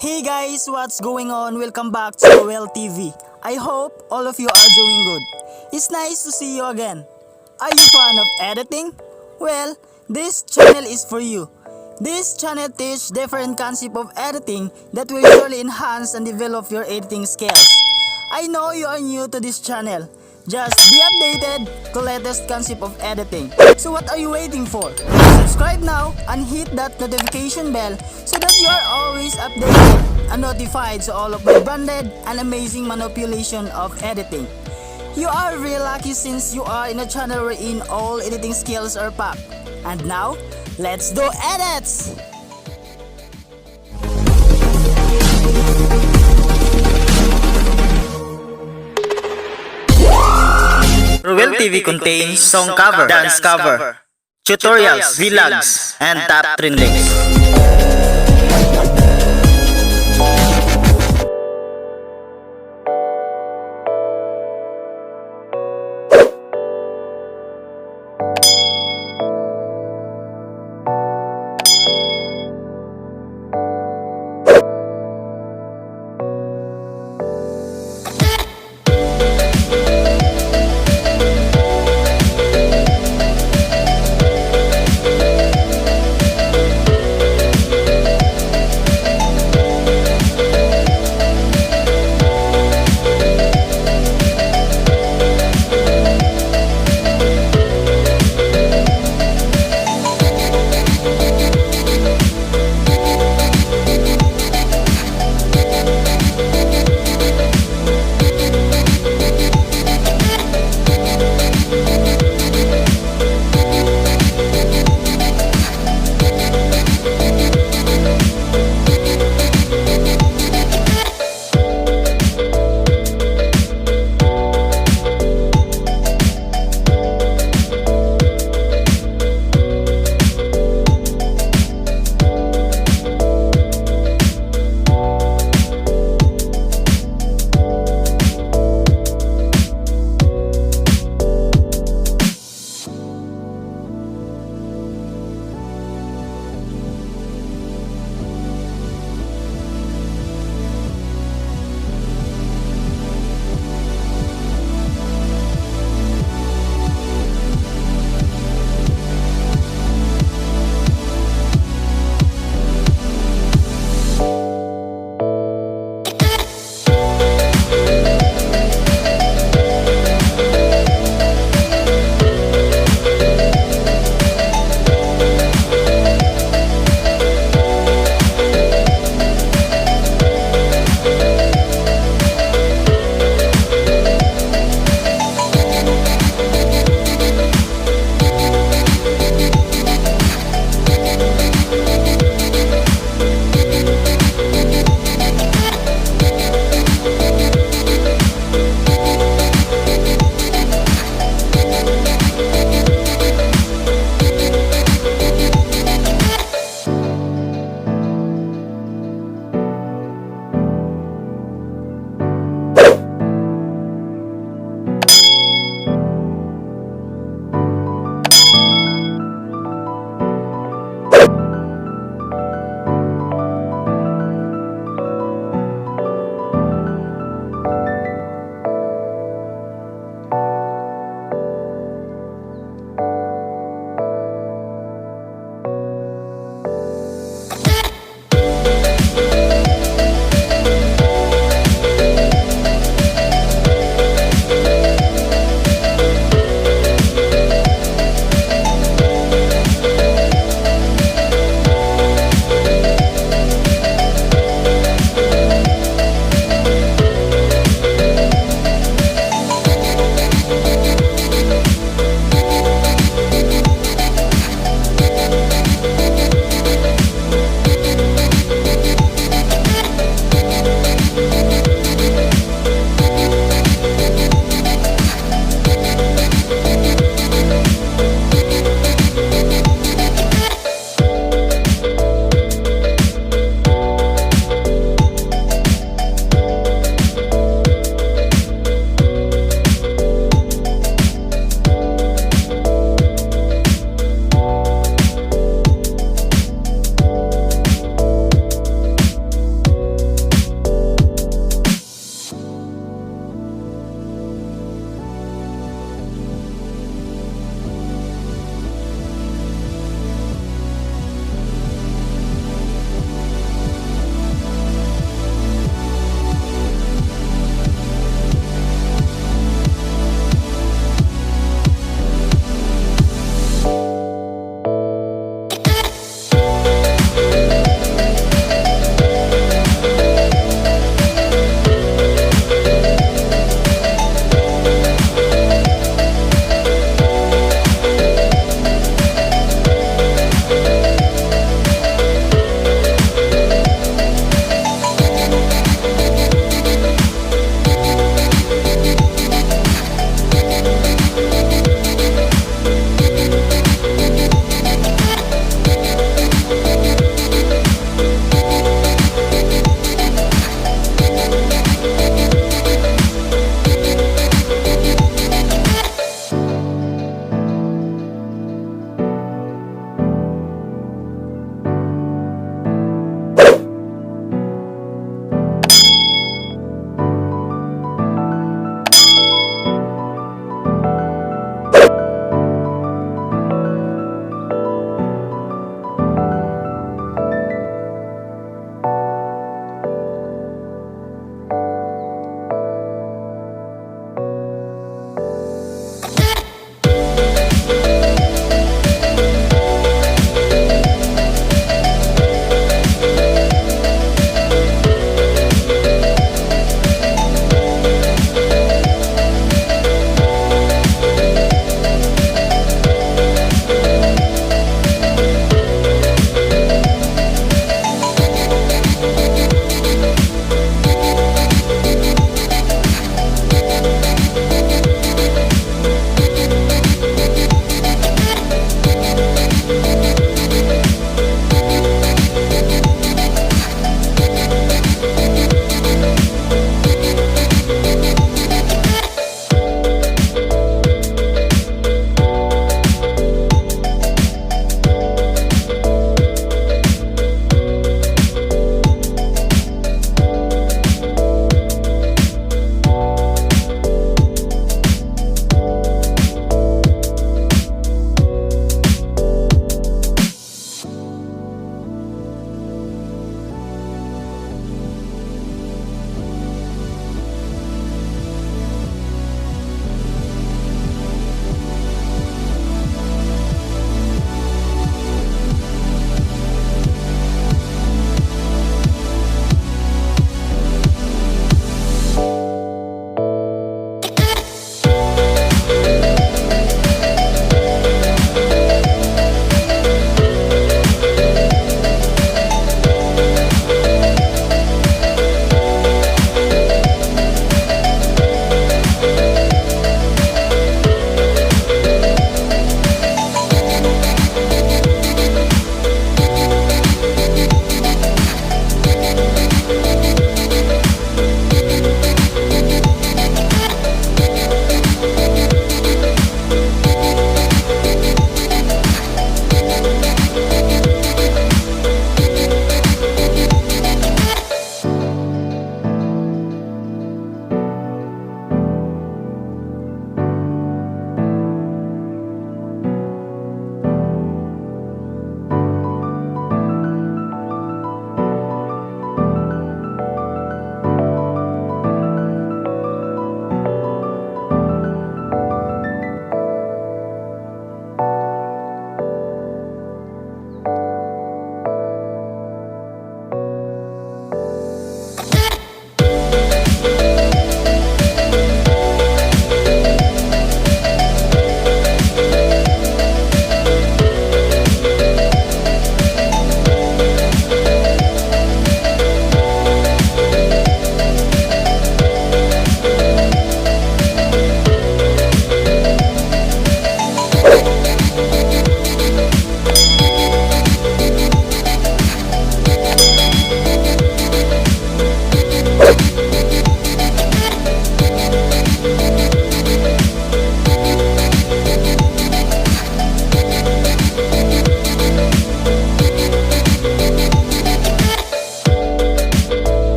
Hey guys, what's going on? Welcome back to RuelTV. I hope all of you are doing good. It's nice to see you again. Are you fan of editing? Well, this channel is for you. This channel teaches different concepts of editing that will surely enhance and develop your editing skills. I know you are new to this channel. Just be updated to latest concept of editing. So what are you waiting for? Subscribe now and hit that notification bell so that you are always updated and notified to all of my branded and amazing manipulation of editing. You are really lucky since you are in a channel wherein all editing skills are packed. And now, let's do edits! RuelTV contains song cover, dance cover, tutorials, vlogs, and top trendings.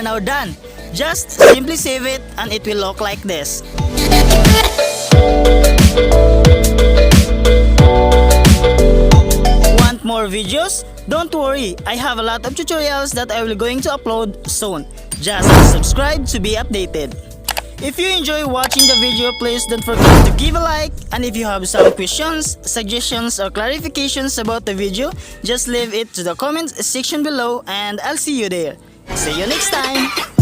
are now done. Just simply save it and it will look like this. Want more videos? Don't worry, I have a lot of tutorials that I will going to upload soon. Just subscribe to be updated. If you enjoy watching the video, please don't forget to give a like, and if you have some questions, suggestions or clarifications about the video, just leave it to the comment section below and I'll see you there. See you next time!